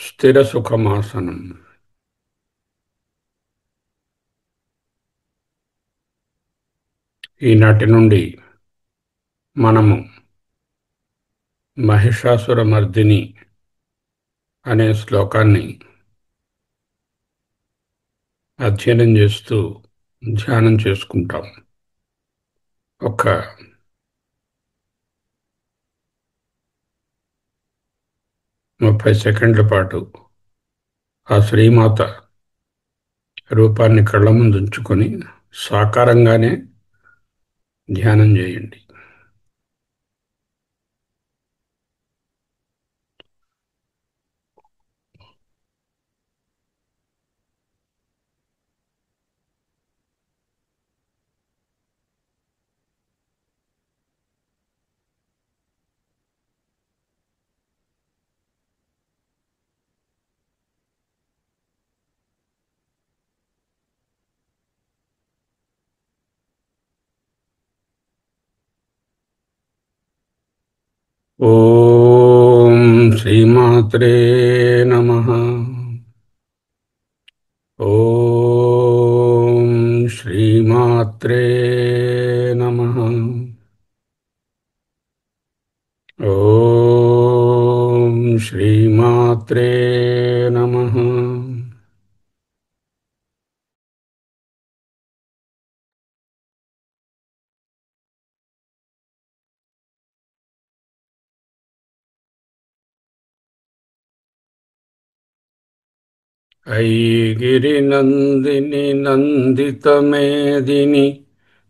స్థిర సుఖమాసనం. ఈనాటి నుండి మనము మహిషాసురమర్దిని అనే శ్లోకాన్ని అధ్యయనం చేస్తూ ధ్యానం చేసుకుంటాం. ఒక 30 సెకండ్ల పాటు ఆ శ్రీమాత రూపాన్ని కళ్ళ ముందు ఉంచుకొని సాకారంగానే ధ్యానం చేయండి. ఓం శ్రీమాత్రే నమః. ఓం శ్రీమాత్రే నమః. ఓం శ్రీమాత్రే నమః. ఐగిరినందిని నందితమేదిని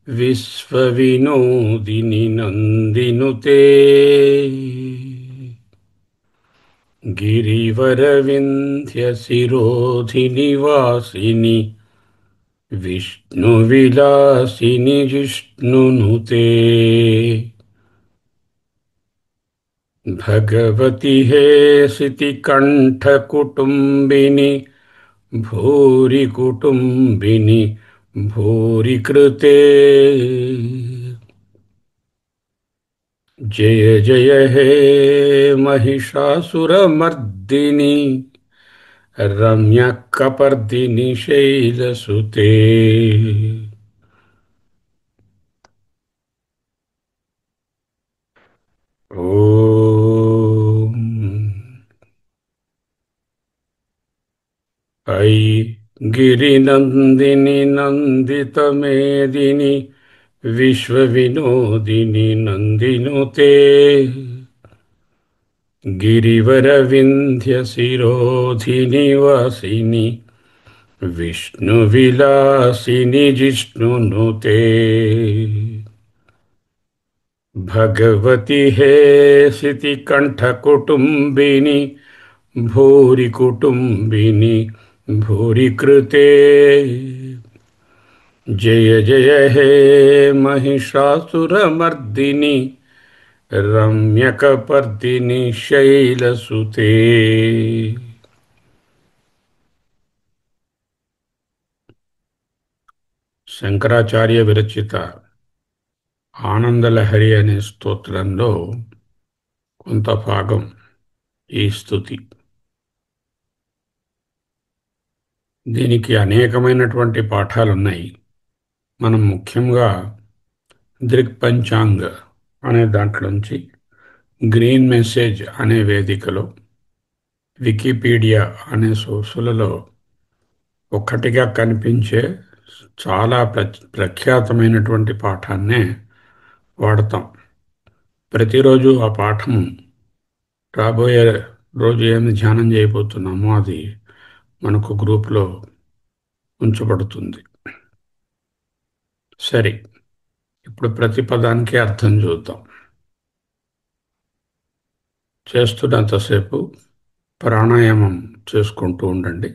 విశ్వవినోదిని నందినుతే గిరివరవింధ్యశిరోధిని వాసిని విష్ణువిలాసిని జిష్ణునుతే భగవతి హేసితి కంఠకుటుంబిని భూరి కుటుంబిని భూరి కృతే జయ జయ హే మహిషాసురమర్దిని రమ్యకపర్దిని శైలసుతే. ఓం ఐ గిరినందిని నందితమేదిని విశ్వవినోదిని నందినుతే గిరివరవింధ్యశిరోధిని వాసిని విష్ణువిలాసిని జిష్ణునుతే భగవతి హేసితి కంఠకుటుంబిని భూరి కుటుంబిని భూరి కృతే జయ జయ హే మహిషాసురమర్దిని రమ్యకపర్దిని శైలసుతే. శంకరాచార్య విరచిత ఆనందలహరి అనే స్తోత్రంలో కొంత భాగం ఈ స్తుతి. దీనికి అనేకమైనటువంటి పాఠాలున్నాయి. మనం ముఖ్యంగా దృక్పంచాంగ్ అనే దాంట్లోంచి గ్రీన్ మెసేజ్ అనే వేదికలో వికీపీడియా అనే సోర్సులలో ఒక్కటిగా కనిపించే చాలా ప్రఖ్యాతమైనటువంటి పాఠాన్నే వాడతాం. ప్రతిరోజు ఆ పాఠం రాబోయే రోజు ఏమి ధ్యానం చేయబోతున్నామో అది మనకు గ్రూప్లో ఉంచబడుతుంది. సరే, ఇప్పుడు ప్రతి పదానికి అర్థం చూద్దాం. చేస్తున్నంతసేపు ప్రాణాయామం చేసుకుంటూ ఉండండి.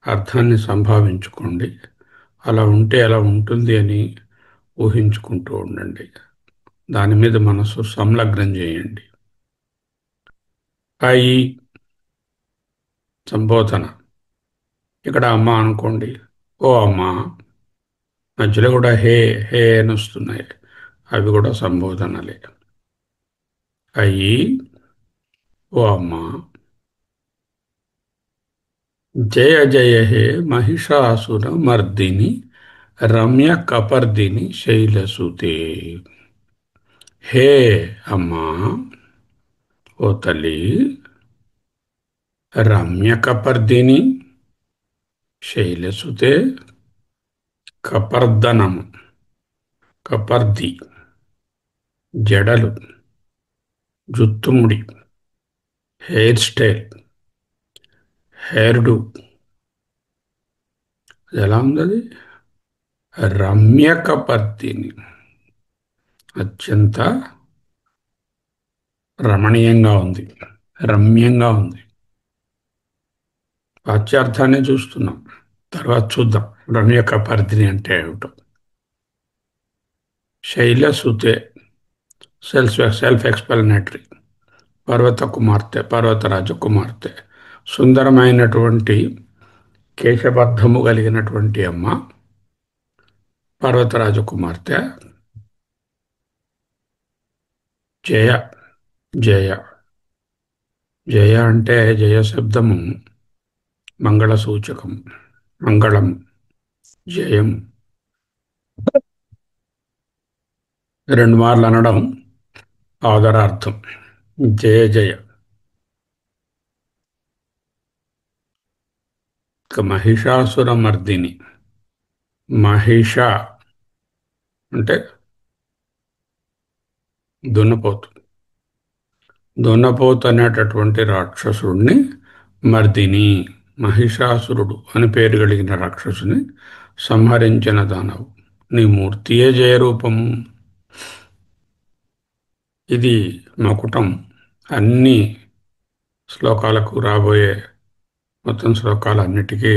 అర్థాన్ని సంభావించుకోండి. అలా ఉంటే అలా ఉంటుంది అని ఊహించుకుంటూ ఉండండి. దాని మీద మనసు సంలగ్నం చేయండి. ఐ సంబోధన. ఇక్కడ అమ్మ అనుకోండి. ఓ అమ్మ. మధ్యలో కూడా హే హే అని వస్తున్నాయి. అవి కూడా సంబోధనలే. అయ్యి, ఓ అమ్మ. జయ జయ హే మహిషాసుర మర్దిని రమ్య కపర్దిని శైలసుతే. హే అమ్మా, ఓ తల్లి, రమ్య కపర్దిని శైలసుతే. కపర్దనము, కపర్ది జడలు, జుత్తుముడి, హెయిర్ స్టైల్, హెయిర్డు. ఎలా ఉంది అది? రమ్యకపర్దిని, అత్యంత రమణీయంగా ఉంది, రమ్యంగా ఉంది. వాచ్యార్థాన్ని చూస్తున్నాం, తర్వాత చూద్దాం రమ్యకపర్దిని అంటే ఏమిటో. శైలసుతే, సెల్ఫ్ ఎక్స్ప్లెనేటరీ. పర్వత కుమార్తె, పర్వతరాజ కుమార్తె, సుందరమైనటువంటి కేశబద్ధము కలిగినటువంటి అమ్మ పర్వతరాజ కుమార్తె. జయ, జయ, జయ అంటే జయ శబ్దము మంగళ సూచకం, మంగళం, జయం. రెండు మార్లు అనడం ఆదరార్థం. జయ జయ. ఇక మహిషాసుర మర్దిని. మహిష అంటే దున్నపోతు. దున్నపోతు అనేటటువంటి రాక్షసుడిని మర్దిని, మహిషాసురుడు అని పేరు కలిగిన రాక్షసుని సంహరించిన దానవు. నీ మూర్తియే జయరూపము. ఇది మకుటం. అన్ని శ్లోకాలకు రాబోయే మొత్తం శ్లోకాలన్నిటికీ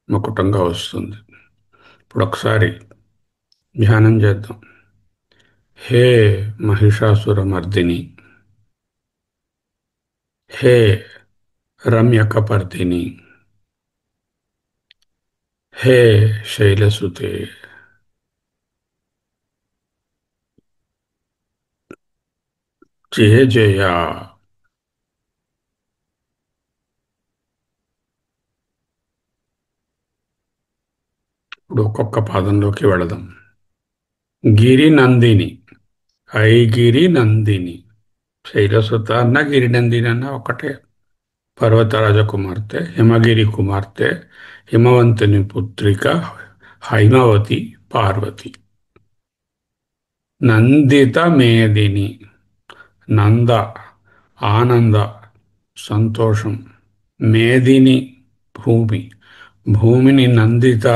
మకుటంగా వస్తుంది. ఇప్పుడు ఒకసారి ధ్యానం చేద్దాం. హే మహిషాసురమర్దిని, హే రమ్యకపర్దిని, హే శైలసుతే. జయ జయ. ఇప్పుడు ఒక్కొక్క పాదంలోకి వెళదాం. గిరి నందిని, ఐగిరి నందిని. శైలసుత అన్న గిరి నందిని అన్న ఒకటే. పర్వతరాజ కుమార్తె, హిమగిరి కుమార్తె, హిమవంతుని పుత్రిక హైమవతి పార్వతి. నందిత మేదిని, నంద ఆనంద, సంతోషం. మేదిని భూమి, భూమిని నందిత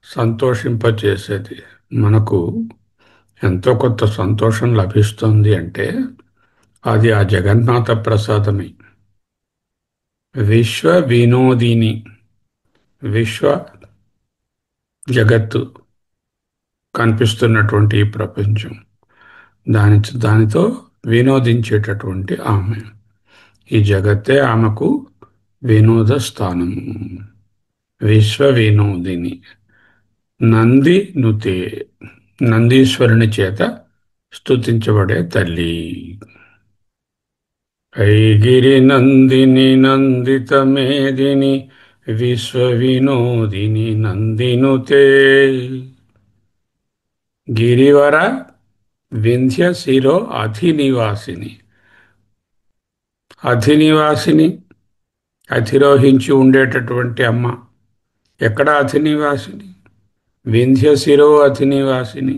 సంతోషింపచేసేది. మనకు ఎంతో కొంత సంతోషం లభిస్తుంది అంటే అది ఆ జగన్నాథ ప్రసాదమే. విశ్వ వినోదిని, విశ్వ జగత్తు కనిపిస్తున్నటువంటి ఈ ప్రపంచం, దానితో వినోదించేటటువంటి ఆమె. ఈ జగత్తే ఆమెకు వినోద స్థానము. విశ్వ వినోదిని. నంది నుతే, నందీశ్వరుని చేత స్తుతించబడే తల్లి. ఐగిరి నందిని నందిత మేదిని విశ్వ వినోదిని నందినుతే. గిరివర వింధ్య శిరో అధినివాసిని, అధినివాసిని, అధిరోహించి ఉండేటటువంటి అమ్మ. ఎక్కడ అధినివాసిని? వింధ్య శిరో అధినివాసిని.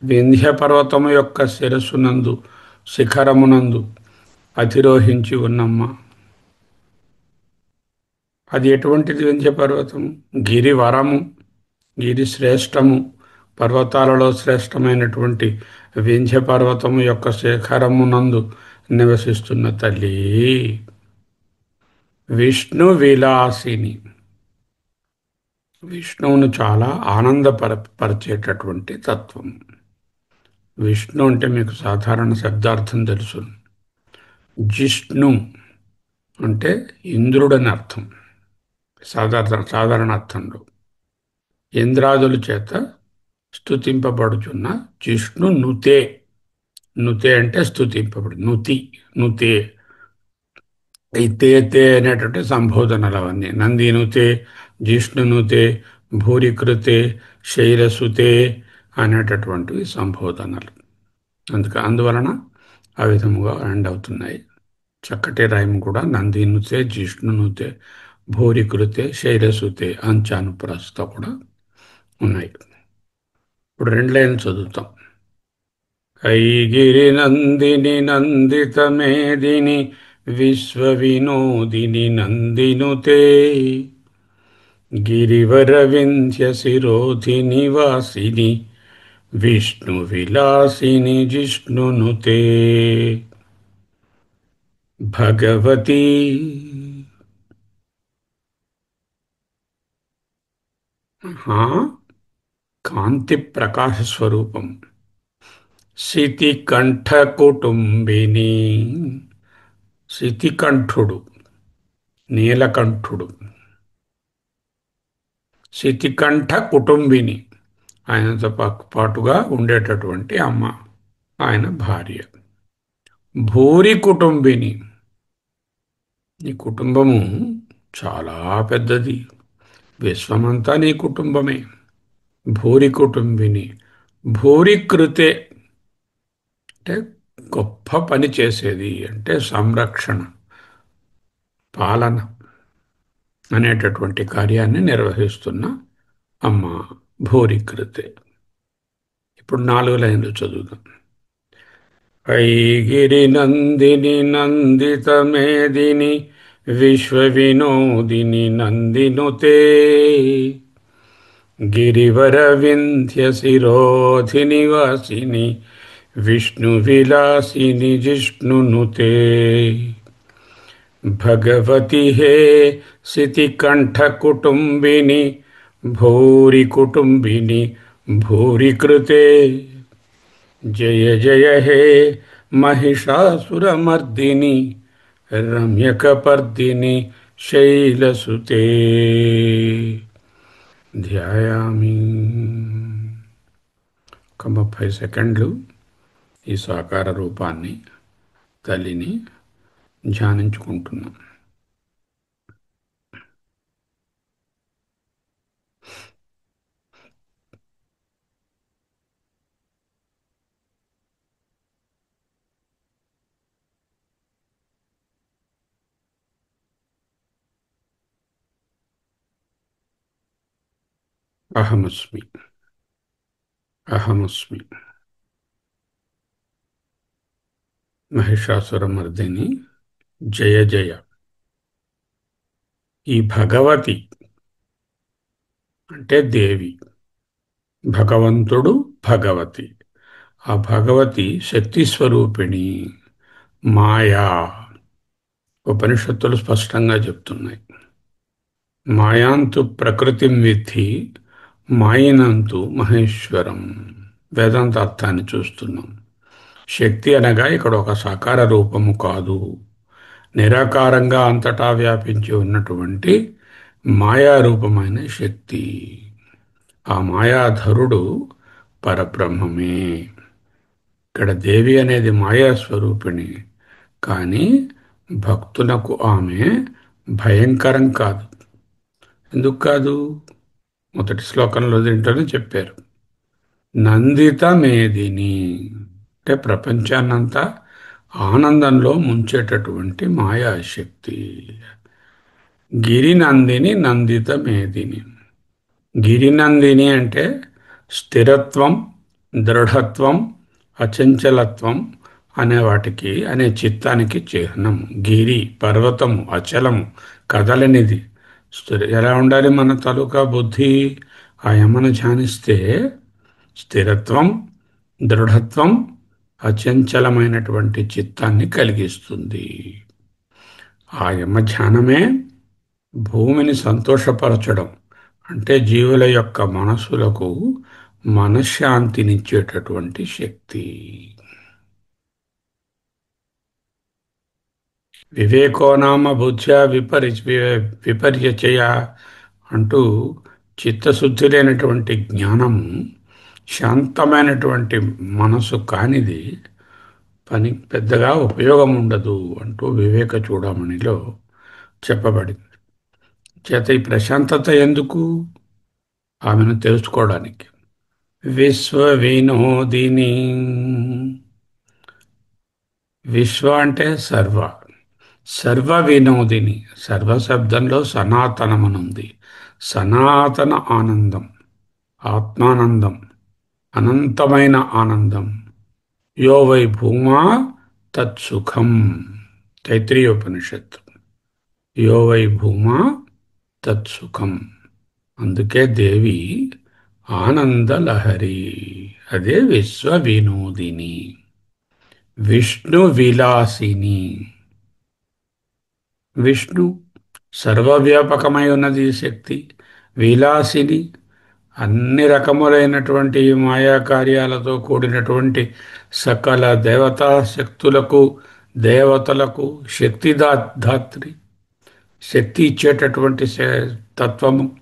వింధ్య పర్వతము యొక్క శిరస్సునందు, శిఖరమునందు అధిరోహించి ఉన్నమ్మ. అది ఎటువంటిది వింధ్య పర్వతము? గిరివరము, గిరి శ్రేష్టము, పర్వతాలలో శ్రేష్టమైనటువంటి వింధ్య పర్వతము యొక్క శిఖరమునందు నివసిస్తున్న తల్లి. విష్ణు విలాసిని, విష్ణువును చాలా ఆనందపరిచేటటువంటి తత్వం. విష్ణు అంటే మీకు సాధారణ శబ్దార్థం తెలుసు. జిష్ణు అంటే ఇంద్రుడని అర్థం. సాధారణ అర్థంలో ఇంద్రాదుల చేత స్తుతింపబడుచున్న జిష్ణు నుతే. నుతే అంటే స్తుతింపబడు. నుతి, నుతే ఈ తే తే అనేటువంటి సంబోధనలు అవన్నీ నందినుతే, జిష్ణునుతే, భూరికృతే, శైలసుతే అనేటటువంటివి సంబోధనలు. అందువలన ఆ విధముగా ఎండ్ అవుతున్నాయి. చక్కటి రైమ్ కూడా నందినుతే, జిష్ణునుతే, భూరికృతే, శైలసుతే అంచానుప్రాసతో కూడా ఉన్నాయి. ఇప్పుడు రెండు లైన్లు చదువుతాం. ఐగిరి నందిని నందిత మేదిని విశ్వ వినోదిని నందినుతే గిరివర వింధ్య శిరోధిని వాసిని విష్ణు విలాసిని జిష్ణునుతే భగవతి ఆ, కాంతి ప్రకాశ స్వరూపం శితికంఠ కుటుంబిని శితికంఠుడు నీలకంఠుడు శితికంఠ కుటుంబిని ఆయనతో పాటుగా ఉండేటటువంటి అమ్మ ఆయన భార్య భూరి కుటుంబిని నీ కుటుంబము చాలా పెద్దది విశ్వమంతా నీ కుటుంబమే భూరి కుటుంబిని భూరి కృతే అంటే గొప్ప పని చేసేది అంటే సంరక్షణ పాలన అనేటటువంటి కార్యాన్ని నిర్వహిస్తున్న అమ్మ భూరికృతే. ఇప్పుడు 4 లైన్లు చదువుదాం. ఐగిరి నందిని నందిత మేదిని విశ్వ వినోదిని నందినుతే గిరివర వింధ్య శిరోధిని వాసిని విష్ణు విలాసిని జిష్ణునుతే భగవతి హే శితికంఠ కుటుంబిని భూరి కుటుంబిని భూరి కృతే జయ జయ హే మహిషాసురమర్దిని రమ్యకపర్దిని శైలసుతే ధ్యాయామి. ఒక 30 సెకండ్లు ఈ సాకార రూపాన్ని తల్లిని ధ్యానించుకుంటున్నాం. అహమస్మి అహమస్మి మహిషాసురమర్దిని జయ జయ. ఈ భగవతి అంటే దేవి, భగవంతుడు భగవతి. ఆ భగవతి శక్తి స్వరూపిణి మాయా. ఉపనిషత్తులు స్పష్టంగా చెప్తున్నాయి. మాయాంతు ప్రకృతిం విద్ధి మాయినంతు మహేశ్వరం. వేదాంత అర్థాన్ని చూస్తున్నాం. శక్తి అనగా ఇక్కడ ఒక సాకార రూపము కాదు, నిరాకారంగా అంతటా వ్యాపించి ఉన్నటువంటి మాయారూపమైన శక్తి. ఆ మాయాధరుడు పరబ్రహ్మమే. ఇక్కడ దేవి అనేది మాయాస్వరూపిణి, కానీ భక్తులకు ఆమె భయంకరం కాదు. ఎందుకు కాదు? మొదటి శ్లోకంలో దీంట్లోనే చెప్పారు. నందిత మేదిని అంటే ప్రపంచాన్నంతా ఆనందంలో ముంచేటటువంటి మాయాశక్తి. గిరినందిని నందిత మేదిని. గిరినందిని అంటే స్థిరత్వం, దృఢత్వం, అచంచలత్వం అనే వాటికి అనే చిత్తానికి చిహ్నం. గిరి పర్వతము, అచలము, కదలనిది. ఎలా ఉండాలి మన తాలూకా బుద్ధి? ఆ యమను ధ్యానిస్తే స్థిరత్వం, దృఢత్వం, అచంచలమైనటువంటి చిత్తాన్ని కలిగిస్తుంది. ఆ యమ ధ్యానమే భూమిని సంతోషపరచడం అంటే జీవుల యొక్క మనస్సులకు మనశ్శాంతినిచ్చేటటువంటి శక్తి. వివేకోనామ బుద్ధ్యా విపర్యచయ అంటూ చిత్తశుద్ధి లేనటువంటి జ్ఞానము, శాంతమైనటువంటి మనసు కానిది పని పెద్దగా ఉపయోగం ఉండదు అంటూ వివేక చూడమణిలో చెప్పబడింది. చేత ఈ ప్రశాంతత ఎందుకు? ఆమెను తెలుసుకోవడానికి. విశ్వ వినోదిని. విశ్వ అంటే సర్వ. సర్వ వినోదిని. సర్వ శబ్దంలో సనాతనమనుంది. సనాతన ఆనందం, ఆత్మానందం, అనంతమైన ఆనందం. యో వై భూమా తత్సుఖం. తైత్రీయోపనిషత్తు. యో వై భూమా తత్సుఖం. అందుకే దేవి ఆనందలహరి. అదే విశ్వ వినోదిని. విష్ణు విలాసిని. విష్ణు సర్వవ్యాపకమై ఉన్నది ఈ శక్తి. విలాసిని అన్ని రకములైనటువంటి మాయా కార్యాలతో కూడినటువంటి సకల దేవతా శక్తులకు, దేవతలకు ధాత్రి, శక్తి ఇచ్చేటటువంటి తత్వము.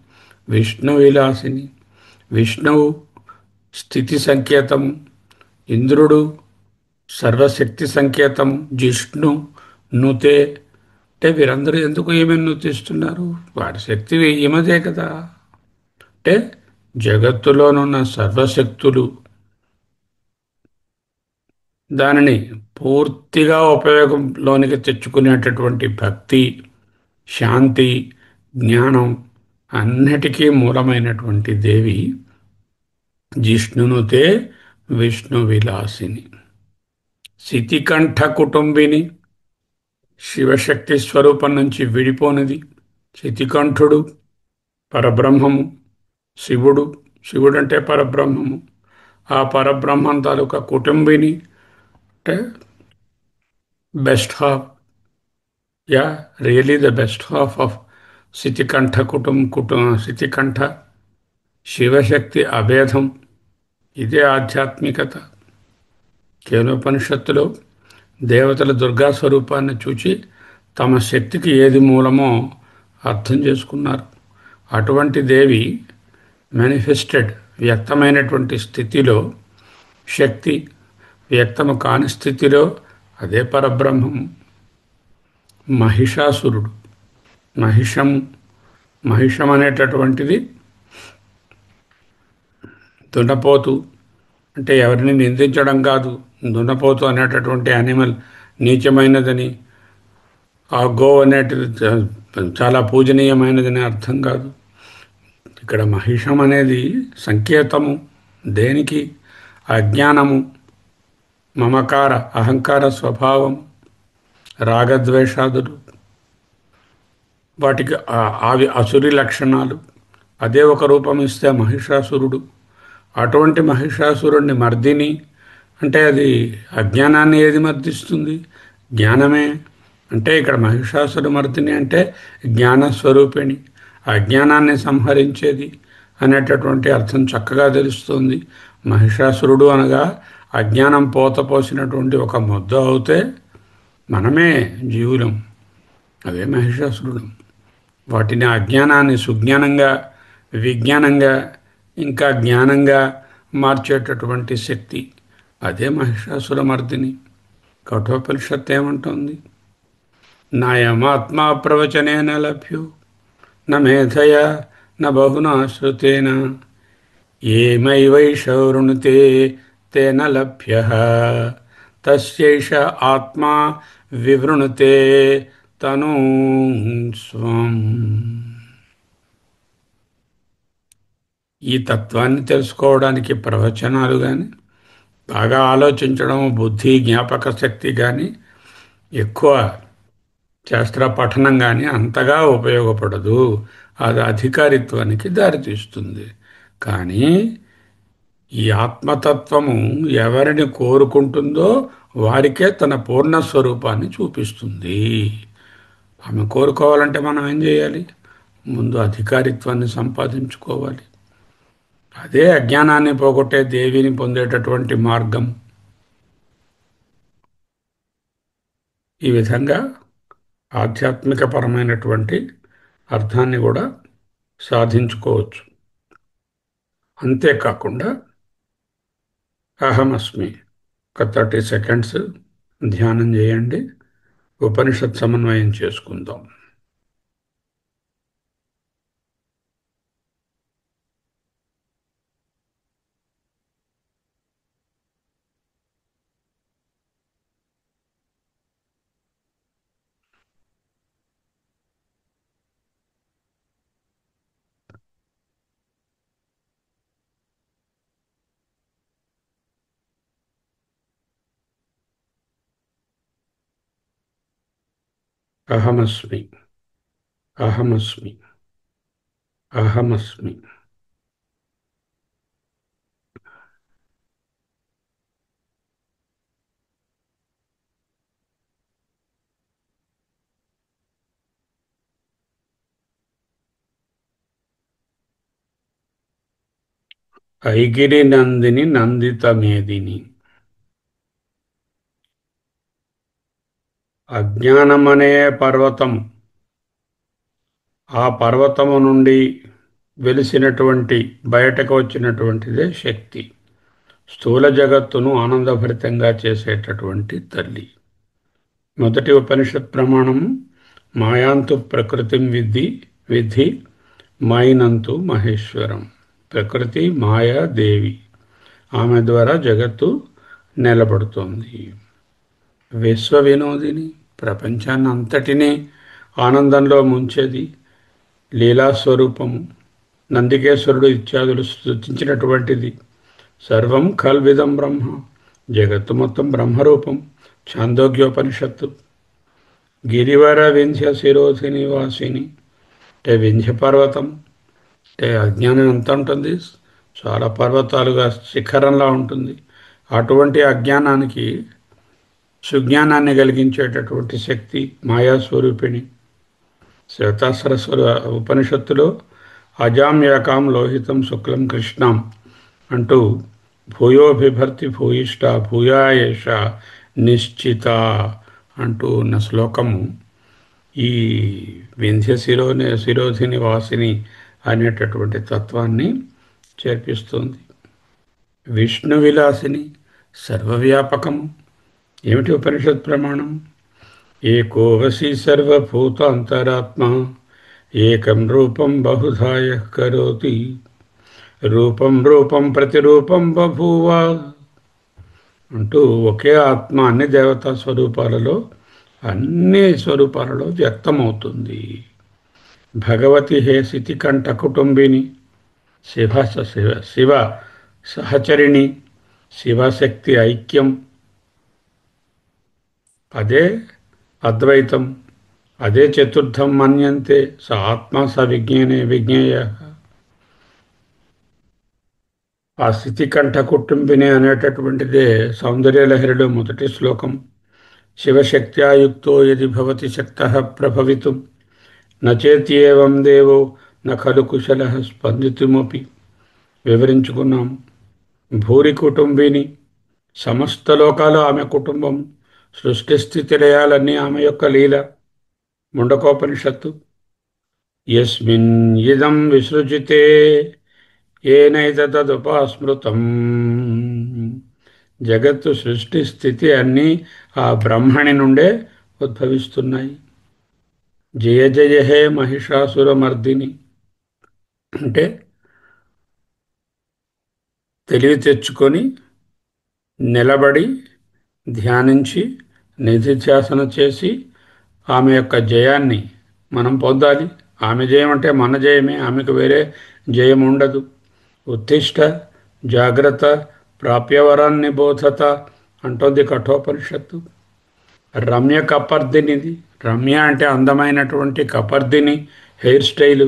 విష్ణు విలాసిని. విష్ణువు స్థితి సంకేతము. ఇంద్రుడు సర్వశక్తి సంకేతము. జిష్ణు నుతే. అంటే వీరందరూ ఎందుకు ఈమెను నుతిస్తున్నారు? వారి శక్తి ఈమెదే కదా. అంటే జగత్తులోనున్న సర్వశక్తులు దానిని పూర్తిగా ఉపయోగంలోనికి తెచ్చుకునేటటువంటి భక్తి, శాంతి, జ్ఞానం అన్నిటికీ మూలమైనటువంటి దేవి జిష్ణునుతే విష్ణు విలాసిని. శితికంఠ కుటుంబిని. శివశక్తి స్వరూపం నుంచి విడిపోనిది. శితికంఠుడు పరబ్రహ్మము. శివుడు. శివుడంటే పరబ్రహ్మము. ఆ పరబ్రహ్మం తాలూకా కుటుంబిని అంటే best half. Yeah, really the best half of Shitikantha Shitikantha. శివశక్తి అభేదం. ఇదే ఆధ్యాత్మికత. కేనోపనిషత్తులో దేవతల దుర్గా స్వరూపాన్ని చూచి తమ శక్తికి ఏది మూలమో అర్థం చేసుకున్నారు. అటువంటి దేవి మేనిఫెస్టెడ్, వ్యక్తమైనటువంటి స్థితిలో శక్తి, వ్యక్తము కాని స్థితిలో అదే పరబ్రహ్మము. మహిషాసురుడు. మహిషం అనేటటువంటిది దున్నపోతు. అంటే ఎవరిని నిందించడం కాదు. దున్నపోతు అనేటటువంటి యానిమల్ నీచమైనదని, ఆ గో అనేటిది చాలా పూజనీయమైనదని అర్థం కాదు. ఇక్కడ మహిషం అనేది సంకేతము. దేనికి? అజ్ఞానము, మమకార అహంకార స్వభావం, రాగద్వేషాదులు, వాటికి అవి అసురి లక్షణాలు. అదే ఒక రూపం ఇస్తే మహిషాసురుడు. అటువంటి మహిషాసురుడిని మర్దిని అంటే అది అజ్ఞానాన్ని ఏది మర్దిస్తుంది? జ్ఞానమే. అంటే ఇక్కడ మహిషాసుర మర్దిని అంటే జ్ఞానస్వరూపిణి, అజ్ఞానాన్ని సంహరించేది అనేటటువంటి అర్థం చక్కగా తెలుస్తుంది. మహిషాసురుడు అనగా అజ్ఞానం పోతపోసినటువంటి ఒక ముద్ద అవుతే మనమే జీవులం. అవే మహిషాసురుడు. వాటిని అజ్ఞానాన్ని సుజ్ఞానంగా, విజ్ఞానంగా, ఇంకా జ్ఞానంగా మార్చేటటువంటి శక్తి అదే మహిషాసుర మర్దిని. కఠోపనిషత్తు ఏమంటుంది? నాయమాత్మా ప్రవచనేన లభ్యో న మేధయా న బహునా శ్రుతేన ఏమైవైష వృణుతే తేన లభ్యః తస్యైష ఆత్మా వివృణుతే తనూ స్వం. ఈ తత్వాన్ని తెలుసుకోవడానికి ప్రవచనాలు కానీ, బాగా ఆలోచించడం, బుద్ధి జ్ఞాపక శక్తి కానీ, ఎక్కువ శాస్త్ర పఠనం కానీ అంతగా ఉపయోగపడదు. అది అధికారిత్వానికి దారితీస్తుంది. కానీ ఈ ఆత్మతత్వము ఎవరిని కోరుకుంటుందో వారికే తన పూర్ణస్వరూపాన్ని చూపిస్తుంది. ఆమె కోరుకోవాలంటే మనం ఏం చేయాలి? ముందు అధికారిత్వాన్ని సంపాదించుకోవాలి. అదే అజ్ఞానాన్ని పోగొట్టే దేవిని పొందేటటువంటి మార్గం. ఈ విధంగా ఆధ్యాత్మికపరమైనటువంటి అర్థాన్ని కూడా సాధించుకోవచ్చు. అంతేకాకుండా అహమస్మి ఒక 30 సెకండ్స్ ధ్యానం చేయండి. ఉపనిషత్ సమన్వయం చేసుకుందాం. అహమస్మి. అహమస్మి. అహమస్మి. ఐగిరి నందిని నందిత మేదిని. అజ్ఞానమనే పర్వతం, ఆ పర్వతము నుండి వెలిసినటువంటి బయటకు వచ్చినటువంటిదే శక్తి. స్థూల జగత్తును ఆనందభరితంగా చేసేటటువంటి తల్లి. మొదటి ఉపనిషత్ ప్రమాణము మాయాంతు ప్రకృతిం విద్ధి విద్ధి మాయినంతు మహేశ్వరం. ప్రకృతి మాయా దేవి, ఆమె ద్వారా జగత్తు నిలబడుతోంది. విశ్వ వినోదిని, ప్రపంచాన్ని అంతటినీ ఆనందంలో ముంచేది లీలాస్వరూపము. నందికేశ్వరుడు ఇత్యాదులు సృష్టించినటువంటిది. సర్వం కల్విదం బ్రహ్మ, జగత్తు మొత్తం బ్రహ్మరూపం. ఛాందోగ్యోపనిషత్తు. గిరివర వింధ్య శిరోధిని వాసిని, అంటే వింధ్య పర్వతం అంటే అజ్ఞానం ఎంత ఉంటుంది, చాలా పర్వతాలుగా శిఖరంలా ఉంటుంది. అటువంటి అజ్ఞానానికి సుజ్ఞానాన్ని కలిగించేటటువంటి శక్తి మాయాస్వరూపిణి. శ్వేతాస్వర ఉపనిషత్తులో అజామ్యకాం లోహితం శుక్లం కృష్ణం అంటూ భూయోభిభర్తి భూయిష్ట భూయాయేష నిశ్చిత అంటూ ఉన్న శ్లోకము ఈ వింధ్య శిరోధిని వాసిని అనేటటువంటి తత్వాన్ని చేర్పిస్తుంది. విష్ణు విలాసిని, సర్వవ్యాపకము. ఏమిటి ఉపనిషత్ ప్రమాణం? ఏకో వసి సర్వభూత అంతరాత్మ, ఏకం రూపం బహుధా యః కరోతి, రూపం రూపం ప్రతిరూపం బభూవ అంటూ ఒకే ఆత్మ అన్ని దేవతా స్వరూపాలలో, అన్ని స్వరూపాలలో వ్యక్తమవుతుంది. భగవతి హే శితికంఠ కుటుంబిని, శివ శివ శివ సహచరిణి, శివశక్తి ఐక్యం, అదే అద్వైతం, అదే చతుర్థం మన్యంతే స ఆత్మ స విజ్ఞేనే విజ్ఞేయ. ఆ స్థితికంఠ కుటుంబిని అనేటటువంటిదే సౌందర్యలహరిలో మొదటి శ్లోకం. శివశక్త్యాయుక్తో యది భవతి శక్తః ప్రభవితుం నచేత్యేవం దేవో న ఖలు కుశలః స్పందితుమపి. వివరించుకున్నాం. భూరి కుటుంబిని, సమస్త లోకాలు ఆమె కుటుంబం. సృష్టి స్థితి లయాలన్నీ ఆమె యొక్క లీల. ముండకోపనిషత్తు. యస్మిన్ ఇదం విసృజితే ఏనైతదుపాస్మృతం. జగత్తు సృష్టి స్థితి అన్నీ ఆ బ్రహ్మణి నుండే ఉద్భవిస్తున్నాయి. జయ జయ హే మహిషాసురమర్దిని అంటే తెలివి తెచ్చుకొని నిలబడి ధ్యానించి నిధిధ్యాసన చేసి ఆమె యొక్క జయాన్ని మనం పొందాలి. ఆమె జయం అంటే మన జయమే, ఆమెకు వేరే జయం ఉండదు. ఉత్తిష్ట జాగ్రత్త ప్రాప్యవరాన్ని బోధత అంటోంది కఠోపనిషత్తు. రమ్య కపర్దినిది. రమ్య అంటే అందమైనటువంటి కపర్దిని, హెయిర్ స్టైలు.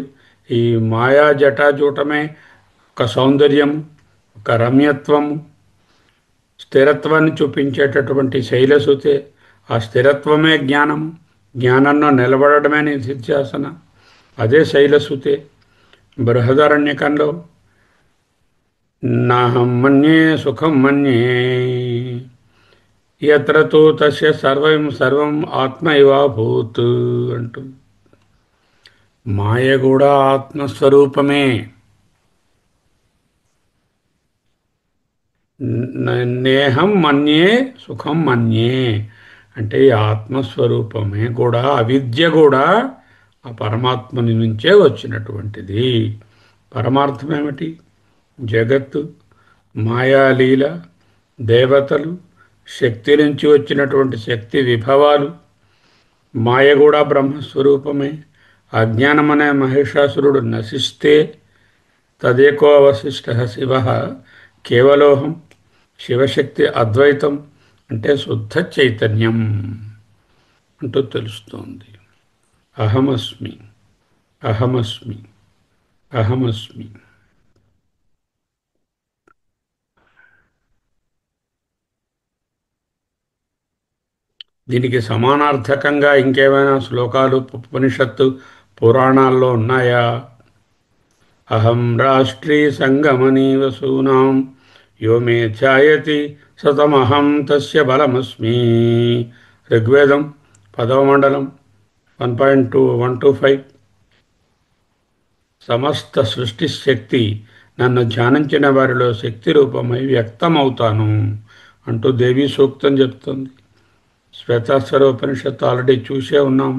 ఈ మాయా జటాజూటమే ఒక సౌందర్యం, ఒక రమ్యత్వము, స్థిరత్వాన్ని చూపించేటటువంటి శైలసుతే. ఆ స్థిరత్వమే జ్ఞానం. జ్ఞానంలో నిలబడమే నిధిధ్యాసన. అదే శైలసుతే. బృహదారణ్యకంలో నాహం మన్యే సుఖం మన్యే యత్ర తు తస్య సర్వం సర్వం ఆత్మ ఇవాభూత్ అంటూ. మాయ కూడా ఆత్మస్వరూపమే. నేహం మన్యే సుఖం మన్యే అంటే ఈ ఆత్మస్వరూపమే కూడా అవిద్య కూడా ఆ పరమాత్మని నుంచే వచ్చినటువంటిది. పరమార్థం ఏమిటి? జగత్తు, మాయాలీల, దేవతలు, శక్తి నుంచి వచ్చినటువంటి శక్తి విభవాలు, మాయ కూడా బ్రహ్మస్వరూపమే. అజ్ఞానమనే మహిషాసురుడు నశిస్తే తదేకో అవశిష్ట శివ కేవలోహం, శివశక్తి అద్వైతం అంటే శుద్ధ చైతన్యం అంటూ తెలుస్తోంది. అహమస్మి, అహమస్మి, అహమస్మి. దీనికి సమానార్థకంగా ఇంకేమైనా శ్లోకాలు ఉపనిషత్తు పురాణాల్లో ఉన్నాయా? అహం రాష్ట్రీ సంగమనీ వసూనాం యో మే ధ్యాయతి సతమహం తస్య బలమస్మి. ఋగ్వేదం 10వ మండలం 1.125. సమస్త సృష్టి శక్తి నన్ను ధ్యానించిన వారిలో శక్తి రూపమై వ్యక్తమవుతాను అంటూ దేవీ సూక్తం చెప్తుంది. శ్వేతాశ్వరోపనిషత్తు ఆల్రెడీ చూసే ఉన్నాం.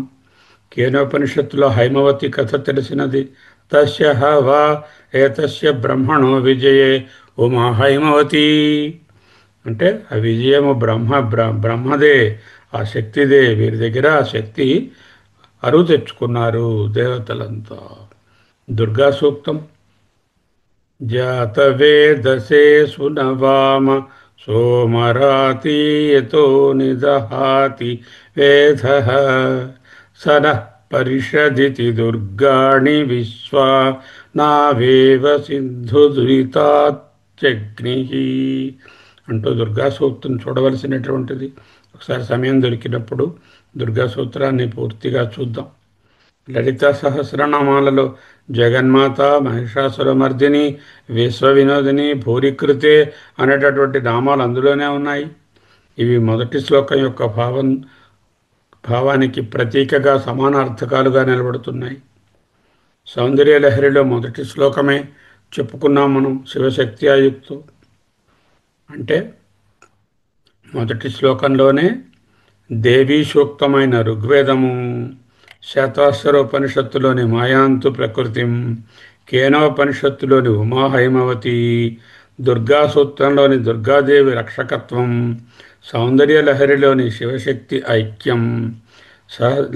కేనోపనిషత్తులో హైమవతి కథ తెలిసినది. తస్య వా ఏతస్య బ్రహ్మణో విజయే ఉమా హైమవతి. అంటే ఆ విజయము బ్రహ్మదే, ఆ శక్తిదే. వీరి దగ్గర ఆ శక్తి అరువు తెచ్చుకున్నారు దేవతలంతా. దుర్గా సూక్తం జాతవేదసే సునవామ సోమరాతీయతో నిదహాతి వేదః సనః పరిషదితి దుర్గాణి విశ్వా నావేవ సింధుదురితాత్యగ్ని అంటూ దుర్గా సూక్తం చూడవలసినటువంటిది. ఒకసారి సమయం దొరికినప్పుడు దుర్గా సూత్రాన్ని పూర్తిగా చూద్దాం. లలితా సహస్రనామాలలో జగన్మాత, మహిషాసురమర్దిని, విశ్వవినోదిని, భూరికృతే అనేటటువంటి నామాలు అందులోనే ఉన్నాయి. ఇవి మొదటి శ్లోకం యొక్క భావానికి ప్రతీకగా సమానార్థకాలుగా నిలబడుతున్నాయి. సౌందర్య లహరిలో మొదటి శ్లోకమే చెప్పుకున్నాం మనం, శివశక్తి ఆయుక్తం. అంటే మొదటి శ్లోకంలోనే దేవీ సూక్తమైన ఋగ్వేదము, శతాస్వరోపనిషత్తులోని మాయాంతు ప్రకృతిం, కేనోపనిషత్తులోని ఉమాహైమవతి, దుర్గా సూత్రంలోని దుర్గాదేవి రక్షకత్వం, సౌందర్య లహరిలోని శివశక్తి ఐక్యం,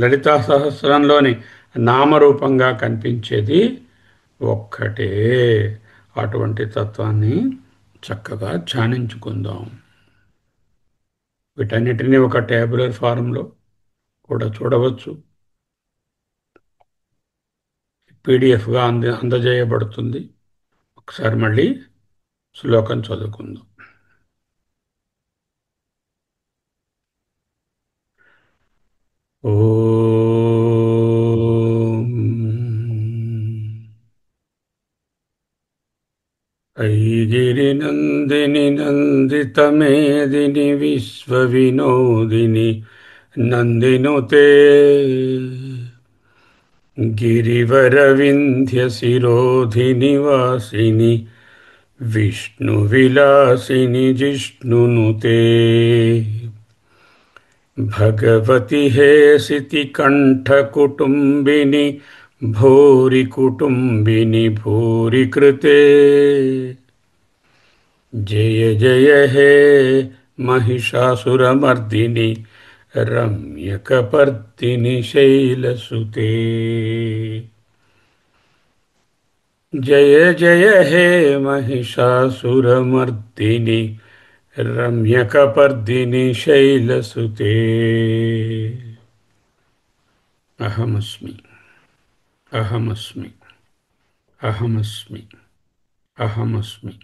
లలితా సహస్రంలోని నామరూపంగా కనిపించేది ఒక్కటే. అటువంటి తత్వాన్ని చక్కగా ధ్యానించుకుందాం. వీటన్నిటినీ ఒక టేబులర్ ఫారంలో కూడా చూడవచ్చు. పీడిఎఫ్గా అందజేయబడుతుంది. ఒకసారి మళ్ళీ శ్లోకం చదువుకుందాం. ఓం ఐగిరినందిని నందితమేదిని విశ్వవినోదిని నందినుతే గిరివరవింధ్యశిరోధిని వాసిని విష్ణువిలాసిని జిష్ణునుతే భగవతి హేసితి కంఠకుటుంబిని భూరి కుటుంబిని భూరి కృతే జయ జయ హే మహిషాసురమర్దిని రమ్యకపర్దిని శైలసుతే. జయ జయ హే మహిషాసురమర్దిని రమ్యకపర్దిని శైలసుతే. అహమస్మి, అహమస్మి, అహమస్మి, అహమస్మి,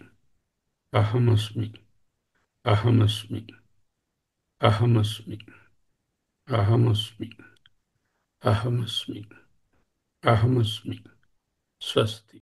అహమస్మి, అహమస్మి, అహమస్మి, అహమస్మి, అహమస్మి, అహమస్మి. స్వస్తి.